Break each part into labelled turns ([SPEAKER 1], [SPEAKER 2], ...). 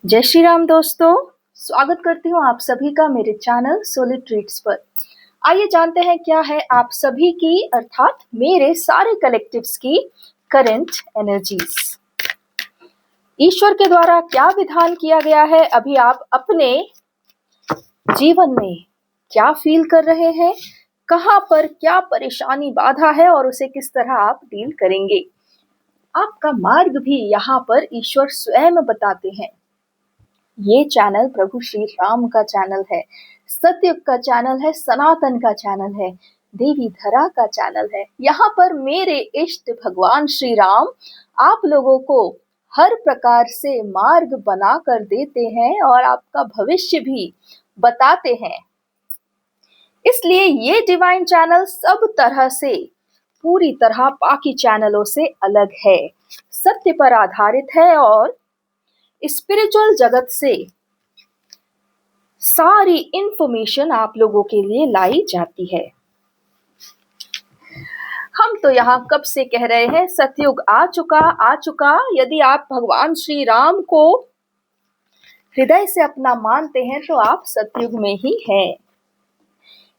[SPEAKER 1] जय श्री राम दोस्तों, स्वागत करती हूँ आप सभी का मेरे चैनल सोलिड ट्रीट्स पर। आइए जानते हैं क्या है आप सभी की अर्थात मेरे सारे कलेक्टिव्स की करंट एनर्जीज। ईश्वर के द्वारा क्या विधान किया गया है, अभी आप अपने जीवन में क्या फील कर रहे हैं, कहाँ पर क्या परेशानी बाधा है और उसे किस तरह आप डील करेंगे। आपका मार्ग भी यहाँ पर ईश्वर स्वयं बताते हैं। ये चैनल प्रभु श्री राम का चैनल है, सत्युग का चैनल है, सनातन का चैनल है, देवी धरा का चैनल है। यहाँ पर मेरे इष्ट भगवान श्री राम आप लोगों को हर प्रकार से मार्ग बना कर देते हैं और आपका भविष्य भी बताते हैं। इसलिए ये डिवाइन चैनल सब तरह से पूरी तरह बाकी चैनलों से अलग है, सत्य पर आधारित है और स्पिरिचुअल जगत से सारी इंफॉर्मेशन आप लोगों के लिए लाई जाती है। हम तो यहाँ कब से कह रहे हैं सतयुग आ चुका। यदि आप भगवान श्री राम को हृदय से अपना मानते हैं तो आप सतयुग में ही हैं।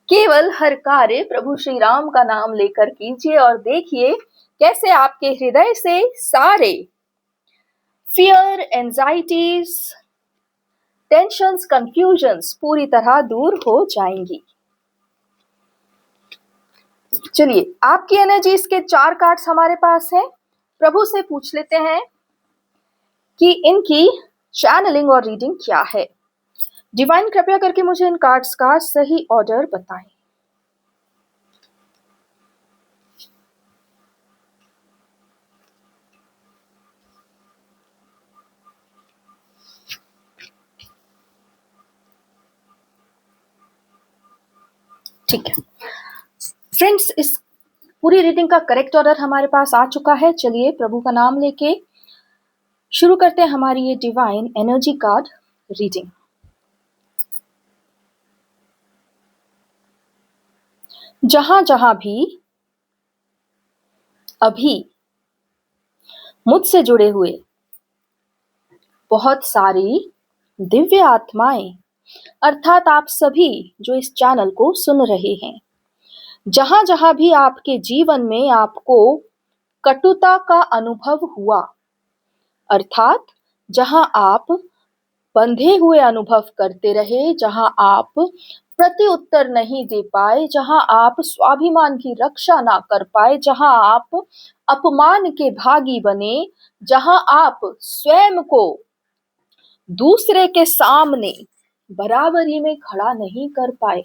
[SPEAKER 1] केवल हर कार्य प्रभु श्री राम का नाम लेकर कीजिए और देखिए कैसे आपके हृदय से सारे फियर, एंजाइटीज, टेंशन्स, कंफ्यूजन्स पूरी तरह दूर हो जाएंगी। चलिए, आपकी एनर्जीज के 4 कार्ड्स हमारे पास हैं। प्रभु से पूछ लेते हैं कि इनकी चैनलिंग और रीडिंग क्या है। डिवाइन कृपया करके मुझे इन कार्ड्स का सही ऑर्डर बताएं। ठीक है फ्रेंड्स, इस पूरी रीडिंग का करेक्ट ऑर्डर हमारे पास आ चुका है। चलिए प्रभु का नाम लेके शुरू करते हैं हमारी ये डिवाइन एनर्जी कार्ड रीडिंग। जहां जहां भी अभी मुझसे जुड़े हुए बहुत सारी दिव्य आत्माएं अर्थात आप सभी जो इस चैनल को सुन रहे हैं, जहां जहां भी आपके जीवन में आपको कटुता का अनुभव हुआ, अर्थात जहां आप बंधे हुए अनुभव करते रहे, जहां आप प्रति उत्तर नहीं दे पाए, जहां आप स्वाभिमान की रक्षा ना कर पाए, जहां आप अपमान के भागी बने, जहां आप स्वयं को दूसरे के सामने बराबरी में खड़ा नहीं कर पाए,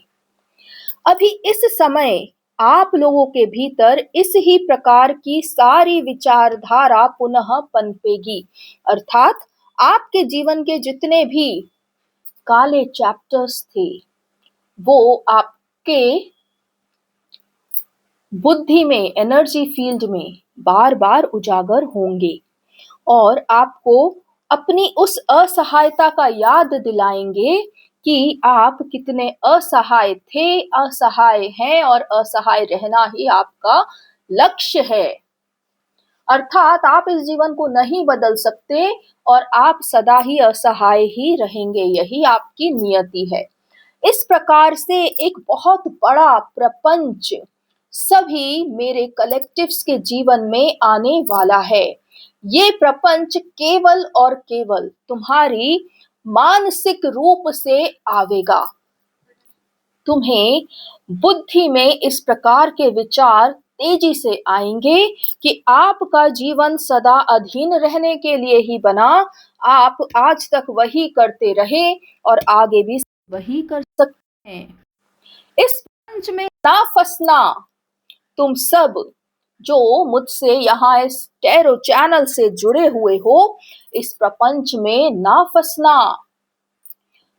[SPEAKER 1] अभी इस समय आप लोगों के भीतर इस ही प्रकार की सारी विचारधारा पुनः पनपेगी। अर्थात आपके जीवन के जितने भी काले चैप्टर्स थे वो आपके बुद्धि में, एनर्जी फील्ड में बार बार उजागर होंगे और आपको अपनी उस असहायता का याद दिलाएंगे कि आप कितने असहाय थे, असहाय हैं और असहाय रहना ही आपका लक्ष्य है। अर्थात आप इस जीवन को नहीं बदल सकते और आप सदा ही असहाय ही रहेंगे, यही आपकी नियति है। इस प्रकार से एक बहुत बड़ा प्रपंच सभी मेरे कलेक्टिव्स के जीवन में आने वाला है। ये प्रपंच केवल और केवल तुम्हारी मानसिक रूप से आवेगा। तुम्हें बुद्धि में इस प्रकार के विचार तेजी से आएंगे कि आपका जीवन सदा अधीन रहने के लिए ही बना, आप आज तक वही करते रहे और आगे भी वही कर सकते हैं। इस प्रपंच में ना फंसना। तुम सब जो मुझसे यहाँ इस टैरो चैनल से जुड़े हुए हो, इस प्रपंच में ना फंसना।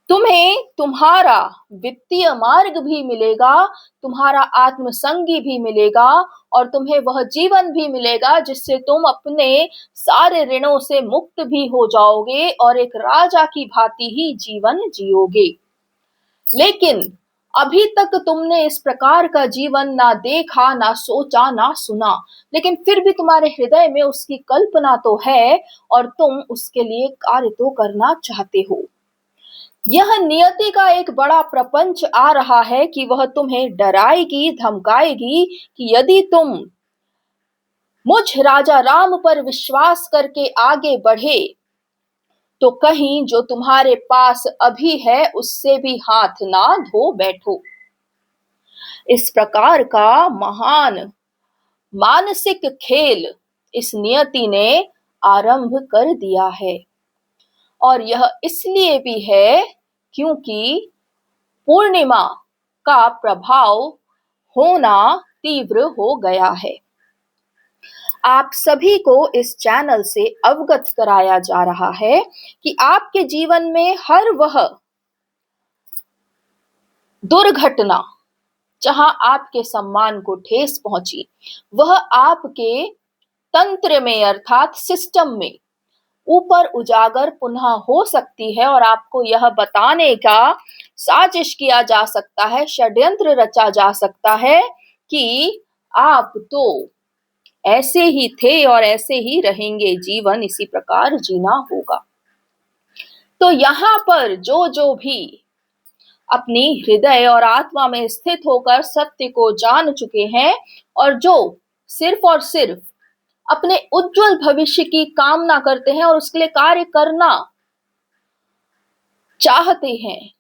[SPEAKER 1] तुम्हें तुम्हारा वित्तीय मार्ग भी मिलेगा, तुम्हारा आत्मसंगी भी मिलेगा और तुम्हें वह जीवन भी मिलेगा जिससे तुम अपने सारे ऋणों से मुक्त भी हो जाओगे और एक राजा की भांति ही जीवन जियोगे। लेकिन अभी तक तुमने इस प्रकार का जीवन ना देखा, ना सोचा, ना सुना, लेकिन फिर भी तुम्हारे हृदय में उसकी कल्पना तो है और तुम उसके लिए कार्य तो करना चाहते हो। यह नियति का एक बड़ा प्रपंच आ रहा है कि वह तुम्हें डराएगी, धमकाएगी कि यदि तुम मुझ राजा राम पर विश्वास करके आगे बढ़े तो कहीं जो तुम्हारे पास अभी है उससे भी हाथ ना धो बैठो। इस प्रकार का महान मानसिक खेल इस नियति ने आरंभ कर दिया है और यह इसलिए भी है क्योंकि पूर्णिमा का प्रभाव होना तीव्र हो गया है। आप सभी को इस चैनल से अवगत कराया जा रहा है कि आपके जीवन में हर वह दुर्घटना जहां आपके सम्मान को ठेस पहुंची, वह आपके तंत्र में अर्थात सिस्टम में ऊपर उजागर पुनः हो सकती है और आपको यह बताने का साजिश किया जा सकता है, षड्यंत्र रचा जा सकता है कि आप तो ऐसे ही थे और ऐसे ही रहेंगे, जीवन इसी प्रकार जीना होगा। तो यहाँ पर जो जो भी अपनी हृदय और आत्मा में स्थित होकर सत्य को जान चुके हैं और जो सिर्फ और सिर्फ अपने उज्जवल भविष्य की कामना करते हैं और उसके लिए कार्य करना चाहते हैं,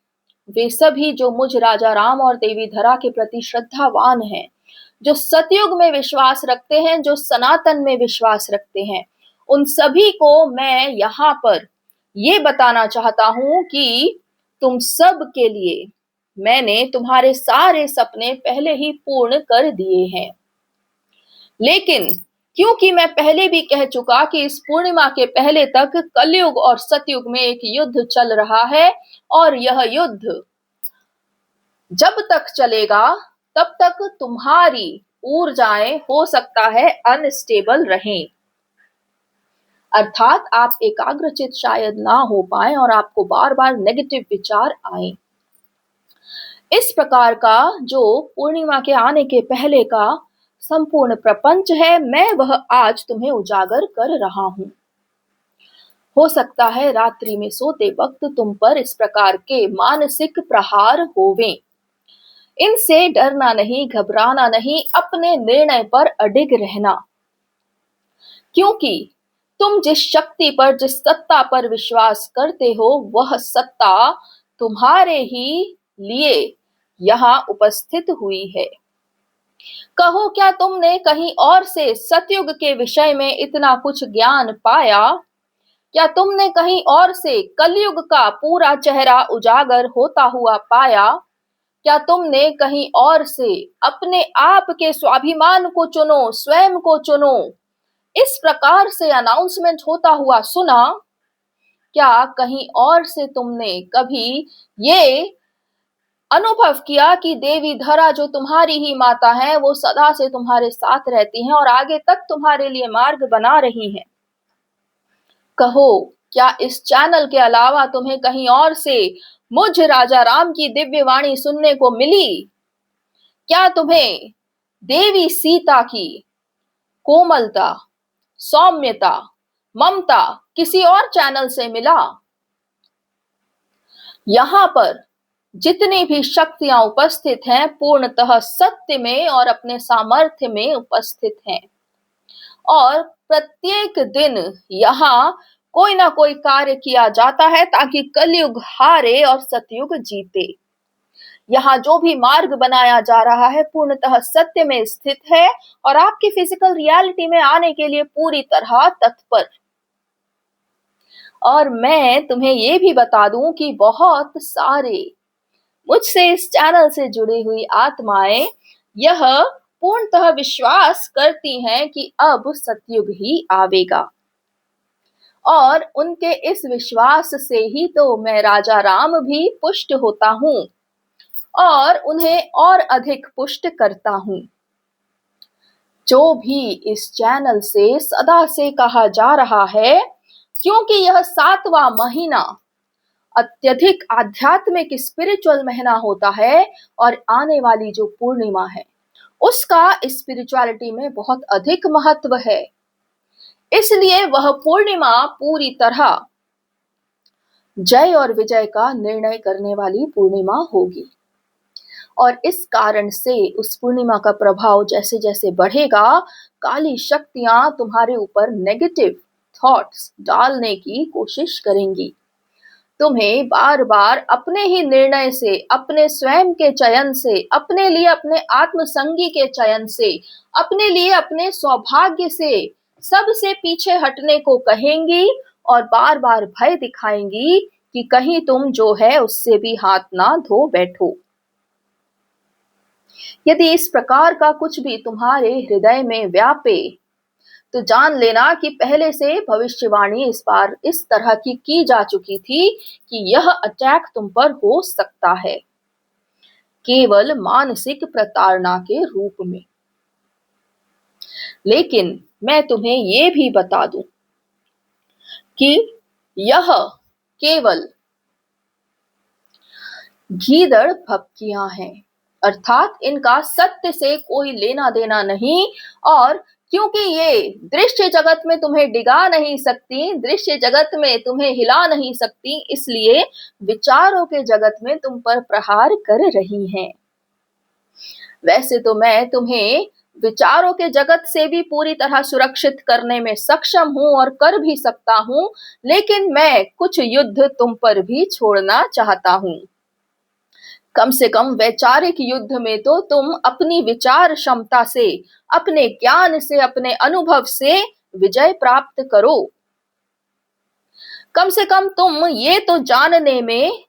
[SPEAKER 1] वे सभी जो मुझ राजा राम और देवी धरा के प्रति श्रद्धावान हैं, जो सतयुग में विश्वास रखते हैं, जो सनातन में विश्वास रखते हैं, उन सभी को मैं यहाँ पर ये बताना चाहता हूं कि तुम सब के लिए मैंने तुम्हारे सारे सपने पहले ही पूर्ण कर दिए हैं। लेकिन क्योंकि मैं पहले भी कह चुका कि इस पूर्णिमा के पहले तक कलयुग और सतयुग में एक युद्ध चल रहा है और यह युद्ध जब तक चलेगा तब तक तुम्हारी ऊर्जाएं हो सकता है अनस्टेबल रहें, अर्थात आप एकाग्रचित शायद ना हो पाए और आपको बार बार नेगेटिव विचार आए। इस प्रकार का जो पूर्णिमा के आने के पहले का संपूर्ण प्रपंच है, मैं वह आज तुम्हें उजागर कर रहा हूं। हो सकता है रात्रि में सोते वक्त तुम पर इस प्रकार के मानसिक प्रहार होवें। इनसे डरना नहीं, घबराना नहीं, अपने निर्णय पर अडिग रहना, क्योंकि तुम जिस शक्ति पर, जिस सत्ता पर विश्वास करते हो, वह सत्ता तुम्हारे ही लिए यहाँ उपस्थित हुई है। कहो, क्या तुमने कहीं और से सतयुग के विषय में इतना कुछ ज्ञान पाया? क्या तुमने कहीं और से कलयुग का पूरा चेहरा उजागर होता हुआ पाया? क्या तुमने कहीं और से अपने आप के स्वाभिमान को चुनो, स्वयं को चुनो, इस प्रकार से अनाउंसमेंट होता हुआ सुना? क्या कहीं और से तुमने कभी ये अनुभव किया कि देवी धरा जो तुम्हारी ही माता है, वो सदा से तुम्हारे साथ रहती हैं और आगे तक तुम्हारे लिए मार्ग बना रही हैं? कहो, क्या इस चैनल के अलावा तुम्हें कहीं और से मुझ राजा राम की दिव्य वाणी सुनने को मिली? क्या तुम्हें देवी सीता की कोमलता, सौम्यता, ममता किसी और चैनल से मिला? यहाँ पर जितनी भी शक्तियां उपस्थित हैं, पूर्णतः सत्य में और अपने सामर्थ्य में उपस्थित हैं और प्रत्येक दिन यहाँ कोई ना कोई कार्य किया जाता है ताकि कलयुग हारे और सतयुग जीते। यहाँ जो भी मार्ग बनाया जा रहा है पूर्णतः सत्य में स्थित है और आपकी फिजिकल रियलिटी में आने के लिए पूरी तरह तत्पर। और मैं तुम्हें ये भी बता दूं कि बहुत सारे मुझसे इस चैनल से जुड़ी हुई आत्माएं यह पूर्णतः विश्वास करती हैं कि अब सतयुग ही आवेगा और उनके इस विश्वास से ही तो मैं राजा राम भी पुष्ट होता हूं और उन्हें और अधिक पुष्ट करता हूं। जो भी इस चैनल से सदा से कहा जा रहा है, क्योंकि यह 7वां महीना अत्यधिक आध्यात्मिक स्पिरिचुअल महीना होता है और आने वाली जो पूर्णिमा है उसका स्पिरिचुअलिटी में बहुत अधिक महत्व है। इसलिए वह पूर्णिमा पूरी तरह जय और विजय का निर्णय करने वाली पूर्णिमा होगी और इस कारण से उस पूर्णिमा का प्रभाव जैसे जैसे बढ़ेगा, काली शक्तियां तुम्हारे ऊपर नेगेटिव थॉट्स डालने की कोशिश करेंगी। तुम्हें बार बार अपने ही निर्णय से, अपने स्वयं के चयन से, अपने लिए अपने आत्मसंगी के चयन से, अपने लिए अपने सौभाग्य से सबसे पीछे हटने को कहेंगी और बार बार भय दिखाएंगी कि कहीं तुम जो है उससे भी हाथ ना धो बैठो। यदि इस प्रकार का कुछ भी तुम्हारे हृदय में व्यापे तो जान लेना कि पहले से भविष्यवाणी इस बार इस तरह की जा चुकी थी कि यह अटैक तुम पर हो सकता है, केवल मानसिक प्रताड़ना के रूप में। लेकिन मैं तुम्हें ये भी बता दूं कि यह केवल गीदड़ भपकियां हैं, अर्थात इनका सत्य से कोई लेना देना नहीं। और क्योंकि ये दृश्य जगत में तुम्हें डिगा नहीं सकती, दृश्य जगत में तुम्हें हिला नहीं सकती, इसलिए विचारों के जगत में तुम पर प्रहार कर रही हैं। वैसे तो मैं तुम्हें विचारों के जगत से भी पूरी तरह सुरक्षित करने में सक्षम हूं और कर भी सकता हूं, लेकिन मैं कुछ युद्ध तुम पर भी छोड़ना चाहता हूं। कम से कम वैचारिक युद्ध में तो तुम अपनी विचार क्षमता से, अपने ज्ञान से, अपने अनुभव से विजय प्राप्त करो। कम से कम तुम ये तो जानने में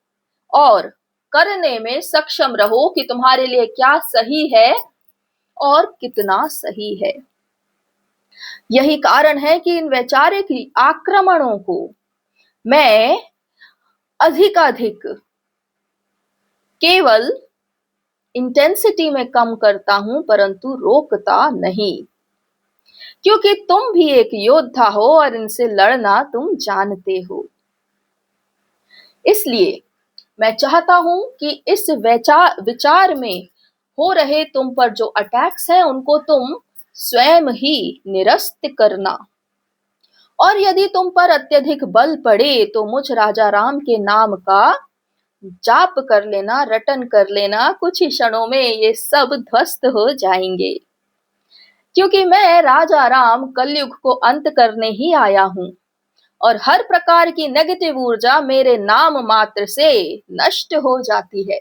[SPEAKER 1] और करने में सक्षम रहो कि तुम्हारे लिए क्या सही है और कितना सही है। यही कारण है कि इन वैचारिक आक्रमणों को मैं अधिकाधिक केवल इंटेंसिटी में कम करता हूं, परंतु रोकता नहीं, क्योंकि तुम भी एक योद्धा हो और इनसे लड़ना तुम जानते हो। इसलिए मैं चाहता हूं कि इस विचार में हो रहे तुम पर जो अटैक्स हैं उनको तुम स्वयं ही निरस्त करना। और यदि तुम पर अत्यधिक बल पड़े तो मुझ राजा राम के नाम का जाप कर लेना, रटन कर लेना, कुछ ही क्षणों में ये सब ध्वस्त हो जाएंगे। क्योंकि मैं राजा राम कलयुग को अंत करने ही आया हूं और हर प्रकार की नेगेटिव ऊर्जा मेरे नाम मात्र से नष्ट हो जाती है।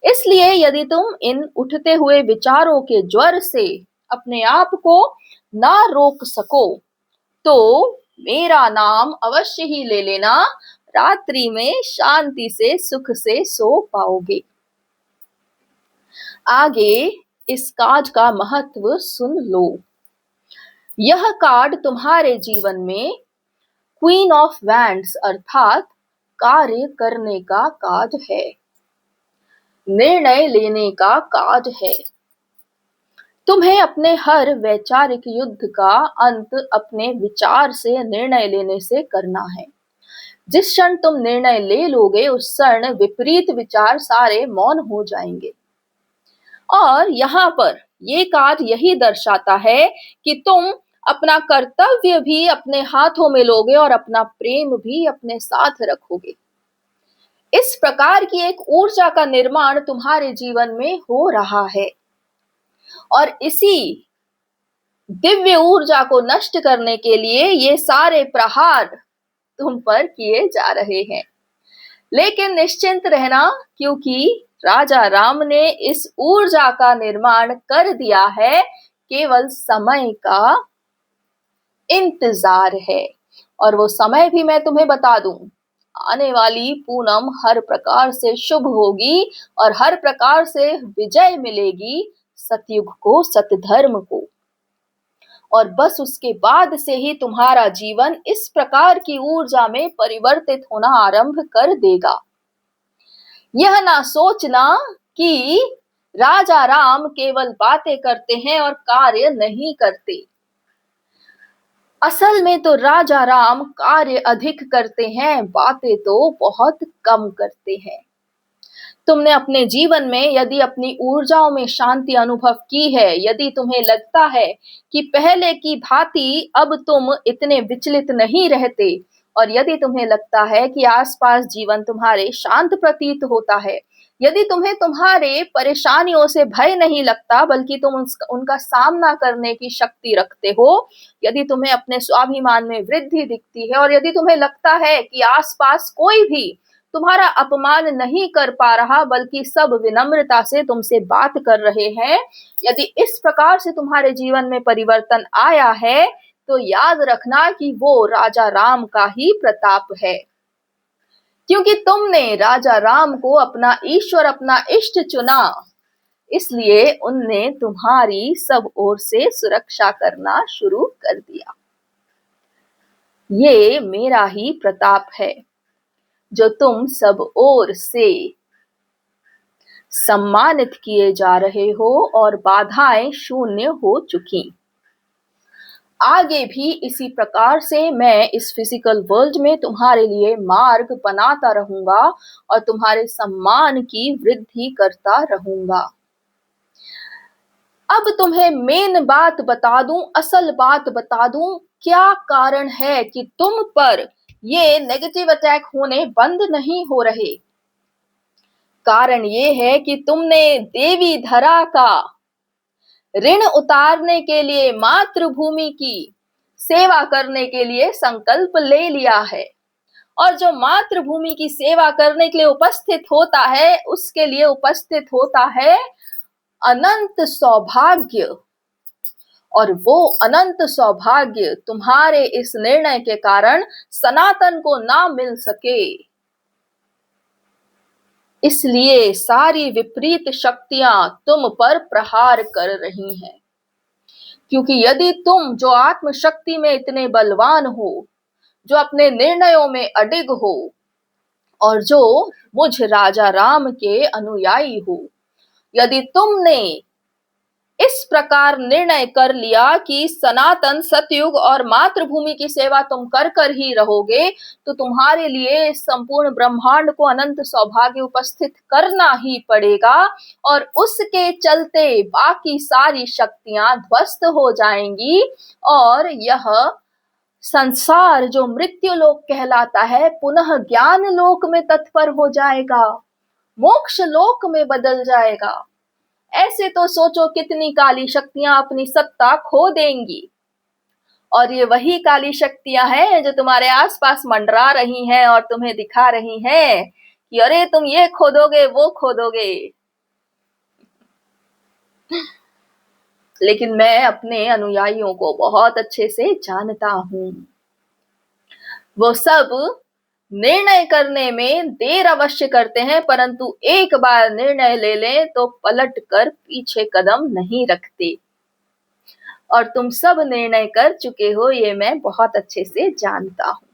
[SPEAKER 1] इसलिए यदि तुम इन उठते हुए विचारों के ज्वर से अपने आप को ना रोक सको तो मेरा नाम अवश्य ही ले लेना, रात्रि में शांति से सुख से सो पाओगे। आगे इस कार्ड का महत्व सुन लो। यह कार्ड तुम्हारे जीवन में क्वीन ऑफ वैंड्स अर्थात कार्य करने का कार्ड है, निर्णय लेने का कार्ड है। तुम्हें अपने हर वैचारिक युद्ध का अंत अपने विचार से, निर्णय लेने से करना है। जिस क्षण तुम निर्णय ले लोगे उस क्षण विपरीत विचार सारे मौन हो जाएंगे। और यहाँ पर ये कार्ड यही दर्शाता है कि तुम अपना कर्तव्य भी अपने हाथों में लोगे और अपना प्रेम भी अपने साथ रखोगे। इस प्रकार की एक ऊर्जा का निर्माण तुम्हारे जीवन में हो रहा है और इसी दिव्य ऊर्जा को नष्ट करने के लिए ये सारे प्रहार तुम पर किए जा रहे हैं। लेकिन निश्चिंत रहना, क्योंकि राजा राम ने इस ऊर्जा का निर्माण कर दिया है, केवल समय का इंतजार है। और वो समय भी मैं तुम्हें बता दूं, आने वाली पूनम हर प्रकार से शुभ होगी और हर प्रकार से विजय मिलेगी सतयुग को, सतधर्म को। और बस उसके बाद से ही तुम्हारा जीवन इस प्रकार की ऊर्जा में परिवर्तित होना आरंभ कर देगा। यह ना सोचना कि राजा राम केवल बातें करते हैं और कार्य नहीं करते। असल में तो राजा राम कार्य अधिक करते हैं, बातें तो बहुत कम करते हैं। तुमने अपने जीवन में यदि अपनी ऊर्जाओं में शांति अनुभव की है, यदि तुम्हें लगता है कि पहले की भांति अब तुम इतने विचलित नहीं रहते, और यदि तुम्हें लगता है कि आसपास जीवन तुम्हारे शांत प्रतीत होता है, यदि तुम्हें तुम्हारे परेशानियों से भय नहीं लगता बल्कि तुम उनका सामना करने की शक्ति रखते हो, यदि तुम्हें अपने स्वाभिमान में वृद्धि दिखती है और यदि तुम्हें लगता है कि आसपास कोई भी तुम्हारा अपमान नहीं कर पा रहा बल्कि सब विनम्रता से तुमसे बात कर रहे हैं, यदि इस प्रकार से तुम्हारे जीवन में परिवर्तन आया है, तो याद रखना कि वो राजा राम का ही प्रताप है। क्योंकि तुमने राजा राम को अपना ईश्वर, अपना इष्ट चुना, इसलिए उनने तुम्हारी सब ओर से सुरक्षा करना शुरू कर दिया। ये मेरा ही प्रताप है जो तुम सब ओर से सम्मानित किए जा रहे हो और बाधाएं शून्य हो चुकी। आगे भी इसी प्रकार से मैं इस फिजिकल वर्ल्ड में तुम्हारे लिए मार्ग बनाता रहूंगा और तुम्हारे सम्मान की वृद्धि करता रहूंगा। अब तुम्हें मेन बात बता दूं, असल बात बता दूं, क्या कारण है कि तुम पर ये नेगेटिव अटैक होने बंद नहीं हो रहे। कारण ये है कि तुमने देवी धरा का ऋण उतारने के लिए, मातृभूमि की सेवा करने के लिए संकल्प ले लिया है। और जो मातृभूमि की सेवा करने के लिए उपस्थित होता है, उसके लिए उपस्थित होता है अनंत सौभाग्य। और वो अनंत सौभाग्य तुम्हारे इस निर्णय के कारण सनातन को ना मिल सके, इसलिए सारी विपरीत शक्तियां तुम पर प्रहार कर रही हैं। क्योंकि यदि तुम जो आत्मशक्ति में इतने बलवान हो, जो अपने निर्णयों में अडिग हो और जो मुझ राजा राम के अनुयायी हो, यदि तुमने इस प्रकार निर्णय कर लिया कि सनातन, सतयुग और मातृभूमि की सेवा तुम कर ही रहोगे, तो तुम्हारे लिए संपूर्ण ब्रह्मांड को अनंत सौभाग्य उपस्थित करना ही पड़ेगा और उसके चलते बाकी सारी शक्तियां ध्वस्त हो जाएंगी और यह संसार जो मृत्यु लोक कहलाता है पुनः ज्ञान लोक में तत्पर हो जाएगा, मोक्ष लोक में बदल जाएगा। ऐसे तो सोचो कितनी काली शक्तियां अपनी सत्ता खो देंगी। और ये वही काली शक्तियां हैं जो तुम्हारे आसपास मंडरा रही हैं और तुम्हें दिखा रही हैं कि अरे तुम ये खोदोगे, वो खोदोगे। लेकिन मैं अपने अनुयायियों को बहुत अच्छे से जानता हूं। वो सब निर्णय करने में देर अवश्य करते हैं, परंतु एक बार निर्णय ले लें तो पलट कर पीछे कदम नहीं रखते। और तुम सब निर्णय कर चुके हो, ये मैं बहुत अच्छे से जानता हूं।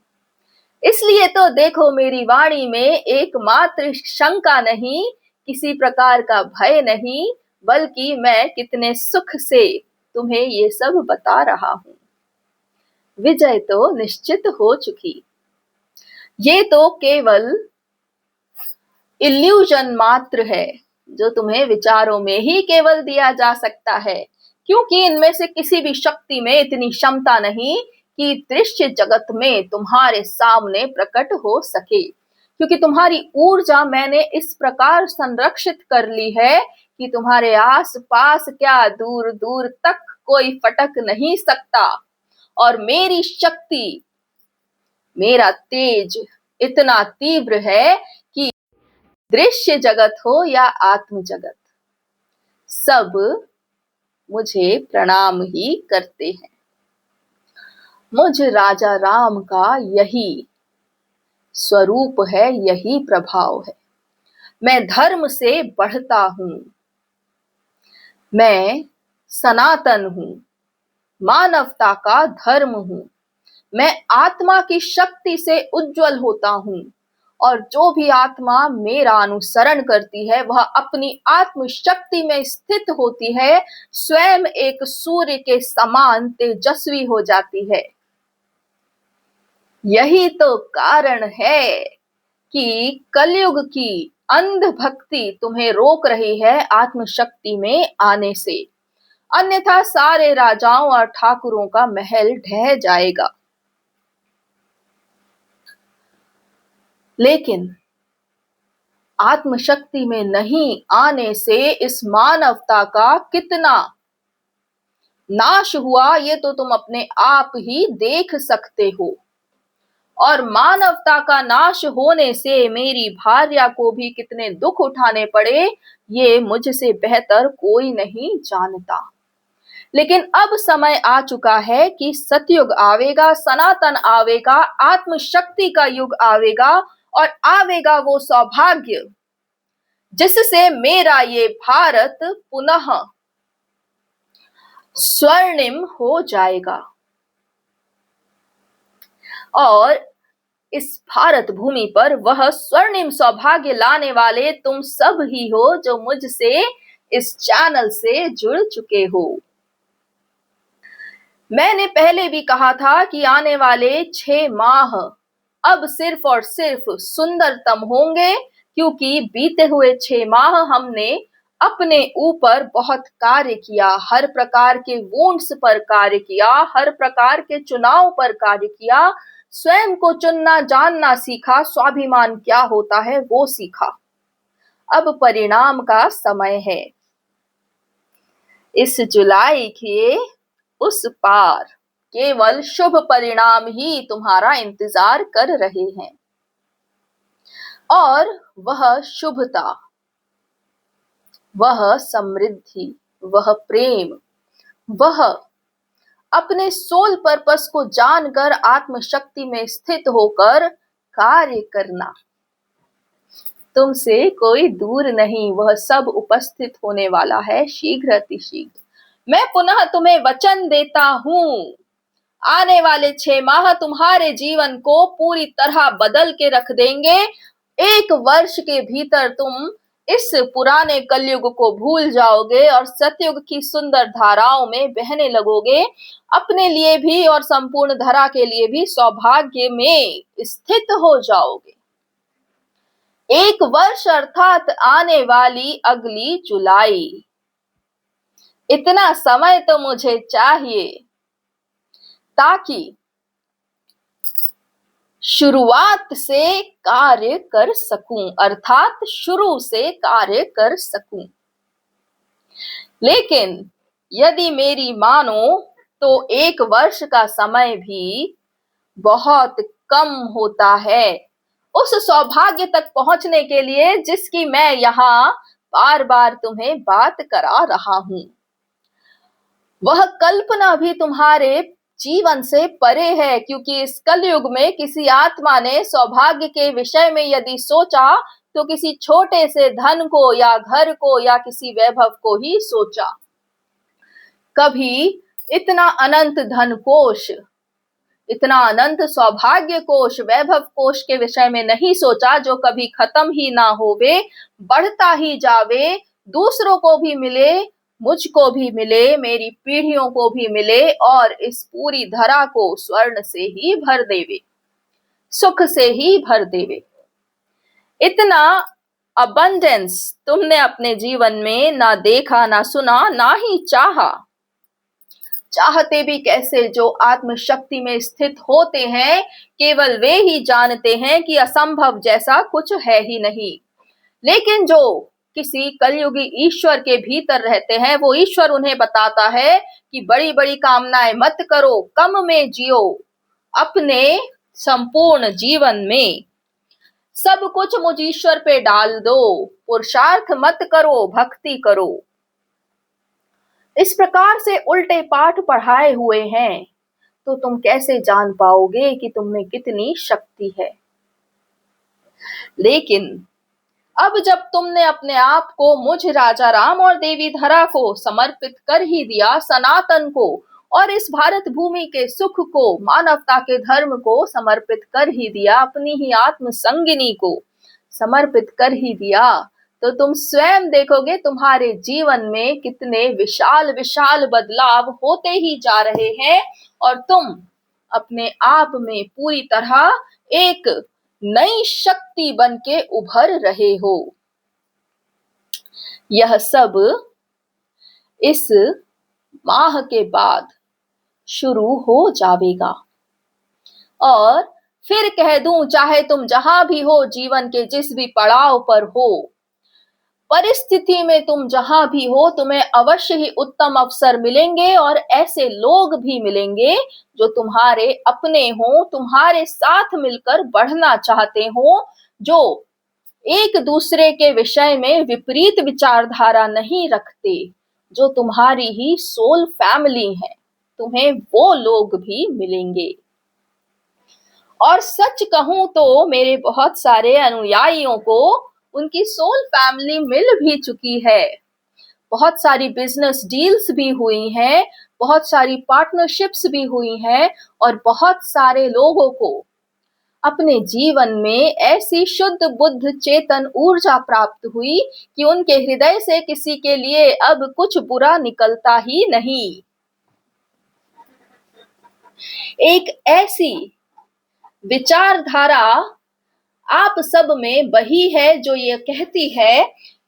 [SPEAKER 1] इसलिए तो देखो, मेरी वाणी में एकमात्र शंका नहीं, किसी प्रकार का भय नहीं, बल्कि मैं कितने सुख से तुम्हें ये सब बता रहा हूं। विजय तो निश्चित हो चुकी। ये तो केवल इल्यूजन मात्र है जो तुम्हें विचारों में ही केवल दिया जा सकता है, क्योंकि इनमें से किसी भी शक्ति में इतनी क्षमता नहीं कि दृश्य जगत में तुम्हारे सामने प्रकट हो सके। क्योंकि तुम्हारी ऊर्जा मैंने इस प्रकार संरक्षित कर ली है कि तुम्हारे आस पास क्या, दूर दूर तक कोई फटक नहीं सकता। और मेरी शक्ति, मेरा तेज इतना तीव्र है कि दृश्य जगत हो या आत्म जगत, सब मुझे प्रणाम ही करते हैं। मुझ राजा राम का यही स्वरूप है, यही प्रभाव है। मैं धर्म से बढ़ता हूं, मैं सनातन हूं, मानवता का धर्म हूं। मैं आत्मा की शक्ति से उज्जवल होता हूं और जो भी आत्मा मेरा अनुसरण करती है वह अपनी आत्म शक्ति में स्थित होती है, स्वयं एक सूर्य के समान तेजस्वी हो जाती है। यही तो कारण है कि कलयुग की अंध भक्ति तुम्हें रोक रही है आत्मशक्ति में आने से, अन्यथा सारे राजाओं और ठाकुरों का महल ढह जाएगा। लेकिन आत्मशक्ति में नहीं आने से इस मानवता का कितना नाश हुआ ये तो तुम अपने आप ही देख सकते हो। और मानवता का नाश होने से मेरी भार्या को भी कितने दुख उठाने पड़े ये मुझसे बेहतर कोई नहीं जानता। लेकिन अब समय आ चुका है कि सतयुग आवेगा, सनातन आवेगा, आत्मशक्ति का युग आवेगा और आवेगा वो सौभाग्य जिससे मेरा ये भारत पुनः स्वर्णिम हो जाएगा। और इस भारत भूमि पर वह स्वर्णिम सौभाग्य लाने वाले तुम सब ही हो जो मुझसे इस चैनल से जुड़ चुके हो। मैंने पहले भी कहा था कि आने वाले 6 माह अब सिर्फ और सिर्फ सुंदरतम होंगे, क्योंकि बीते हुए 6 माह हमने अपने ऊपर बहुत कार्य किया, हर प्रकार के वोट्स पर कार्य किया, हर प्रकार के चुनाव पर कार्य किया, स्वयं को चुनना जानना सीखा, स्वाभिमान क्या होता है वो सीखा। अब परिणाम का समय है। इस जुलाई के उस पार केवल शुभ परिणाम ही तुम्हारा इंतजार कर रहे हैं। और वह शुभता, वह समृद्धि, वह प्रेम, वह अपने सोल पर्पस को जानकर आत्मशक्ति में स्थित होकर कार्य करना तुमसे कोई दूर नहीं, वह सब उपस्थित होने वाला है शीघ्र अतिशीघ्र। मैं पुनः तुम्हें वचन देता हूं, आने वाले 6 माह तुम्हारे जीवन को पूरी तरह बदल के रख देंगे। 1 वर्ष के भीतर तुम इस पुराने कलयुग को भूल जाओगे और सतयुग की सुंदर धाराओं में बहने लगोगे, अपने लिए भी और संपूर्ण धरा के लिए भी सौभाग्य में स्थित हो जाओगे। 1 वर्ष अर्थात आने वाली अगली जुलाई। इतना समय तो मुझे चाहिए ताकि शुरुआत से कार्य कर सकूं, अर्थात शुरू से कार्य कर सकूं। लेकिन यदि मेरी मानो तो 1 वर्ष का समय भी बहुत कम होता है उस सौभाग्य तक पहुंचने के लिए जिसकी मैं यहाँ बार बार तुम्हें बात करा रहा हूं। वह कल्पना भी तुम्हारे जीवन से परे है, क्योंकि इस कलयुग में किसी आत्मा ने सौभाग्य के विषय में यदि सोचा तो किसी छोटे से धन को या घर को या किसी वैभव को ही सोचा। कभी इतना अनंत धन कोश, इतना अनंत सौभाग्य कोश, वैभव कोश के विषय में नहीं सोचा जो कभी खत्म ही ना होवे, बढ़ता ही जावे, दूसरों को भी मिले, मुझको भी मिले, मेरी पीढ़ियों को भी मिले और इस पूरी धरा को स्वर्ण से ही भर देवे, सुख से ही भर देवे। इतना अबंडेंस तुमने अपने जीवन में ना देखा, ना सुना, ना ही चाहा। चाहते भी कैसे? जो आत्मशक्ति में स्थित होते हैं केवल वे ही जानते हैं कि असंभव जैसा कुछ है ही नहीं। लेकिन जो किसी कलयुगी ईश्वर के भीतर रहते हैं वो ईश्वर उन्हें बताता है कि बड़ी बड़ी कामनाएं मत करो, कम में जियो, अपने संपूर्ण जीवन में सब कुछ मुझ ईश्वर पे डाल दो, पुरुषार्थ मत करो, भक्ति करो। इस प्रकार से उल्टे पाठ पढ़ाए हुए हैं तो तुम कैसे जान पाओगे कि तुम में कितनी शक्ति है। लेकिन अब जब तुमने अपने आप को मुझ राजा राम और देवी धरा को समर्पित कर ही दिया, सनातन को और इस भारत भूमि के सुख को, मानवता के धर्म को समर्पित कर ही दिया, अपनी ही आत्म संगिनी को समर्पित कर ही दिया, तो तुम स्वयं देखोगे तुम्हारे जीवन में कितने विशाल विशाल बदलाव होते ही जा रहे हैं और तुम अपने आप में पूरी तरह एक नई शक्ति बन के उभर रहे हो। यह सब इस माह के बाद शुरू हो जाएगा। और फिर कह दूं, चाहे तुम जहां भी हो, जीवन के जिस भी पड़ाव पर हो, परिस्थिति में तुम जहां भी हो, तुम्हें अवश्य ही उत्तम अवसर मिलेंगे और ऐसे लोग भी मिलेंगे जो तुम्हारे अपने हो, तुम्हारे साथ मिलकर बढ़ना चाहते हो, जो एक दूसरे के विषय में विपरीत विचारधारा नहीं रखते, जो तुम्हारी ही सोल फैमिली है। तुम्हें वो लोग भी मिलेंगे। और सच कहूं तो मेरे बहुत सारे अनुयायियों को उनकी सोल फैमिली मिल भी चुकी है। बहुत सारी बिजनेस डील्स भी हुई हैं, बहुत सारी पार्टनरशिप्स भी हुई हैं और बहुत सारे लोगों को अपने जीवन में ऐसी शुद्ध बुद्ध चेतन ऊर्जा प्राप्त हुई कि उनके हृदय से किसी के लिए अब कुछ बुरा निकलता ही नहीं। एक ऐसी विचारधारा आप सब में बही है जो ये कहती है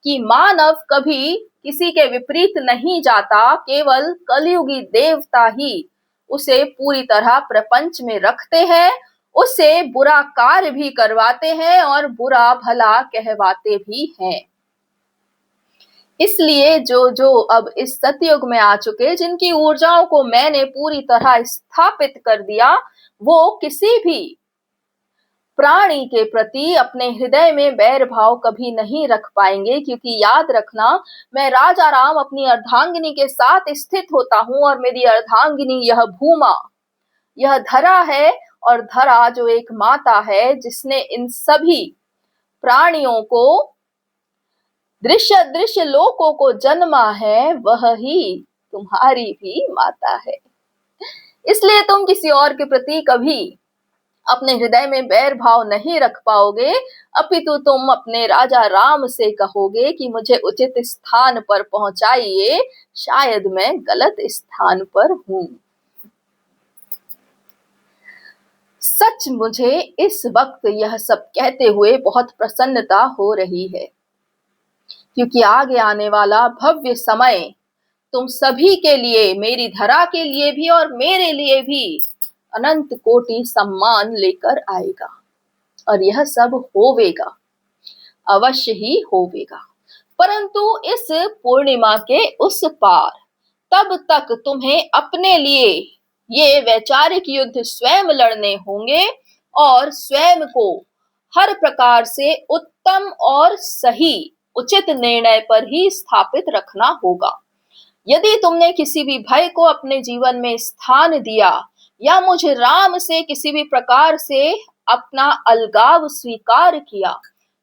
[SPEAKER 1] कि मानव कभी किसी के विपरीत नहीं जाता, केवल कलयुगी देवता ही उसे पूरी तरह प्रपंच में रखते हैं, उससे बुरा कार्य भी करवाते हैं और बुरा भला कहवाते भी हैं। इसलिए जो जो अब इस सतयुग में आ चुके, जिनकी ऊर्जाओं को मैंने पूरी तरह स्थापित कर दिया, वो किसी भी प्राणी के प्रति अपने हृदय में बैर भाव कभी नहीं रख पाएंगे, क्योंकि याद रखना, मैं राजा राम अपनी अर्धांगिनी के साथ स्थित होता हूं और मेरी अर्धांगिनी यह भूमा, यह धरा है, और धरा जो एक माता है जिसने इन सभी प्राणियों को, दृश्य दृश्य लोकों को जन्मा है, वह ही तुम्हारी भी माता है। इसलिए तुम किसी और के प्रति कभी अपने हृदय में बैर भाव नहीं रख पाओगे, अपितु तुम अपने राजा राम से कहोगे कि मुझे उचित स्थान पर पहुंचाइए, शायद मैं गलत स्थान पर हूं। सच मुझे इस वक्त यह सब कहते हुए बहुत प्रसन्नता हो रही है, क्योंकि आगे आने वाला भव्य समय तुम सभी के लिए, मेरी धरा के लिए भी और मेरे लिए भी अनंत कोटि सम्मान लेकर आएगा। और यह सब होवेगा, अवश्य ही होवेगा। परंतु इस पूर्णिमा के उस पार तब तक तुम्हें अपने लिए ये वैचारिक युद्ध स्वयं लड़ने होंगे और स्वयं को हर प्रकार से उत्तम और सही उचित निर्णय पर ही स्थापित रखना होगा। यदि तुमने किसी भी भय को अपने जीवन में स्थान दिया या मुझे राम से किसी भी प्रकार से अपना अलगाव स्वीकार किया,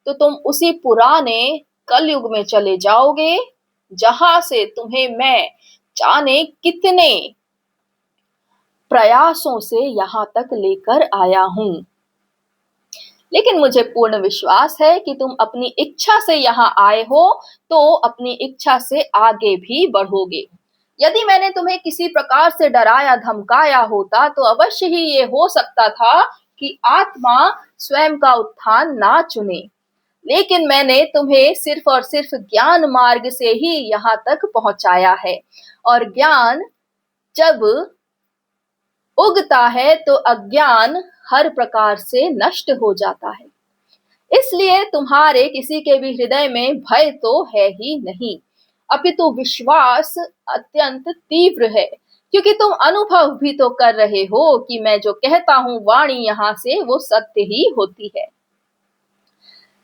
[SPEAKER 1] तो तुम उसी पुराने कलयुग में चले जाओगे, जहां से तुम्हें मैं जाने कितने प्रयासों से यहां तक लेकर आया हूं। लेकिन मुझे पूर्ण विश्वास है कि तुम अपनी इच्छा से यहाँ आए हो, तो अपनी इच्छा से आगे भी बढ़ोगे। यदि मैंने तुम्हें किसी प्रकार से डराया धमकाया होता, तो अवश्य ही ये हो सकता था कि आत्मा स्वयं का उत्थान ना चुने। लेकिन मैंने तुम्हें सिर्फ और सिर्फ ज्ञान मार्ग से ही यहाँ तक पहुंचाया है, और ज्ञान जब उगता है तो अज्ञान हर प्रकार से नष्ट हो जाता है। इसलिए तुम्हारे किसी के भी हृदय में भय तो है ही नहीं, अपितु विश्वास अत्यंत तीव्र है, क्योंकि तुम अनुभव भी तो कर रहे हो कि मैं जो कहता हूं वाणी यहाँ से वो सत्य ही होती है।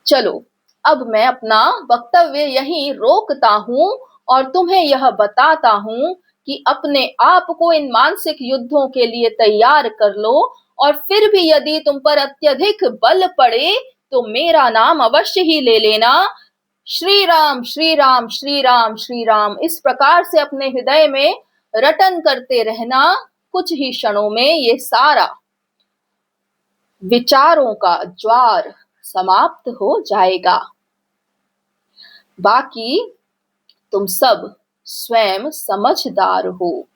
[SPEAKER 1] चलो, अब मैं अपना वक्तव्य यहीं रोकता हूं और तुम्हें यह बताता हूं कि अपने आप को इन मानसिक युद्धों के लिए तैयार कर लो, और फिर भी यदि तुम पर अत्यधिक बल पड़े तो मेरा नाम अवश्य ही ले लेना। श्री राम श्री राम श्री राम श्री राम, इस प्रकार से अपने हृदय में रटन करते रहना। कुछ ही क्षणों में ये सारा विचारों का ज्वार समाप्त हो जाएगा। बाकी तुम सब स्वयं समझदार हो।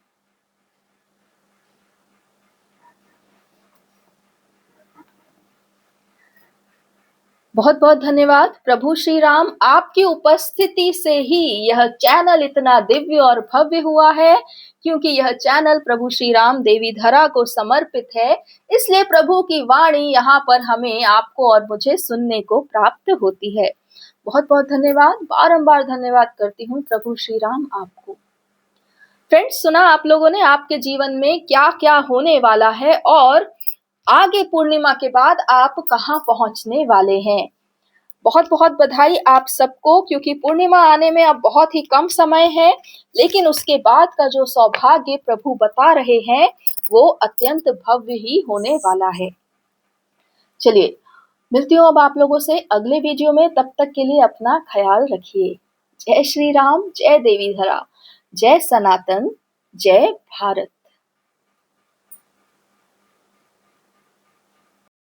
[SPEAKER 1] बहुत बहुत धन्यवाद प्रभु श्री राम, आपकी उपस्थिति से ही यह चैनल इतना दिव्य और भव्य हुआ है, क्योंकि यह चैनल प्रभु श्री राम देवी धरा को समर्पित है। इसलिए प्रभु की वाणी यहाँ पर हमें, आपको और मुझे सुनने को प्राप्त होती है। बहुत बहुत धन्यवाद, बारंबार धन्यवाद करती हूँ प्रभु श्री राम आपको। फ्रेंड्स, सुना आप लोगों ने आपके जीवन में क्या क्या होने वाला है और आगे पूर्णिमा के बाद आप कहाँ पहुंचने वाले हैं। बहुत बहुत बधाई आप सबको, क्योंकि पूर्णिमा आने में अब बहुत ही कम समय है, लेकिन उसके बाद का जो सौभाग्य प्रभु बता रहे हैं वो अत्यंत भव्य ही होने वाला है। चलिए, मिलती हूँ अब आप लोगों से अगले वीडियो में। तब तक के लिए अपना ख्याल रखिए। जय श्री राम, जय देवी धरा, जय सनातन, जय भारत।